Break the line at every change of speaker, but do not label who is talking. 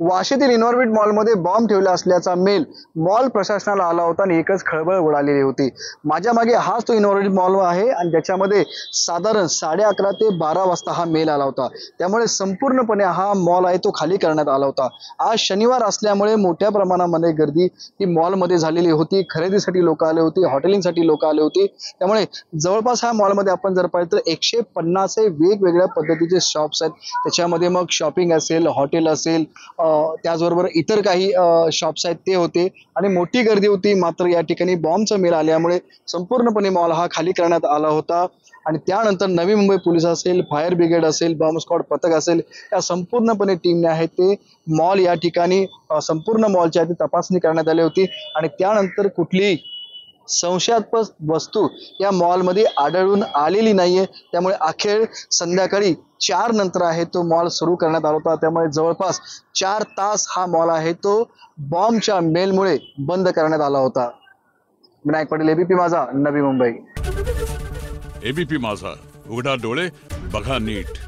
वाशीतील इनॉर्बिट मॉलमध्ये बॉम्ब ठेवला असल्याचा मेल मॉल प्रशासनाला आला होता आणि एकच खळबळ उडालेली होती। माझ्या मागे हाच तो इनॉर्बिट मॉल आहे आणि त्याच्यामध्ये साधारण 11:30 ते 12 वाजता हा मेल आला होता। त्यामुळे संपूर्णपणे हा मॉल आहे तो खाली करण्यात आला होता। आज शनिवार असल्यामुळे मोठ्या प्रमाणामध्ये गर्दी ही मॉलमध्ये झालेली होती। खरेदीसाठी लोक आले होते, हॉटेलिंगसाठी लोक आले होते। त्यामुळे जवळपास ह्या मॉलमध्ये आपण जर पाहिलं तर 150 वेगवेगळ्या पद्धतीचे शॉप्स आहेत। त्याच्यामध्ये मग शॉपिंग असेल, हॉटेल असेल, त्याचबरोबर इतर काही शॉप्स आहेत ते होते आणि मोठी गर्दी होती। मात्र या ठिकाणी बॉम्बचा मेल आल्यामुळे संपूर्णपणे मॉल हा खाली करण्यात आला होता आणि त्यानंतर नवी मुंबई पोलीस असेल, फायर ब्रिगेड असेल, बॉम्ब स्क्वॉड पथक असेल, या संपूर्णपणे टीमने आहे ते मॉल या ठिकाणी संपूर्ण मॉलची आहे तपासणी करण्यात आली होती आणि त्यानंतर कुठलीही संशयास्पद वस्तू या मॉलमध्ये आढळून आलेली नाहीये। त्यामुळे अखेर संध्याकाळी 4 नंतर आहे तो मॉल सुरू करण्यात आला होता। त्यामुळे जवळपास 4 तास हा मॉल आहे तो बॉम्बच्या मेलमुळे बंद करण्यात आला होता। विनायक पाटील, एबीपी माझा, नवी मुंबई।
एबीपी माझा, उघडा डोळे बघा नीट।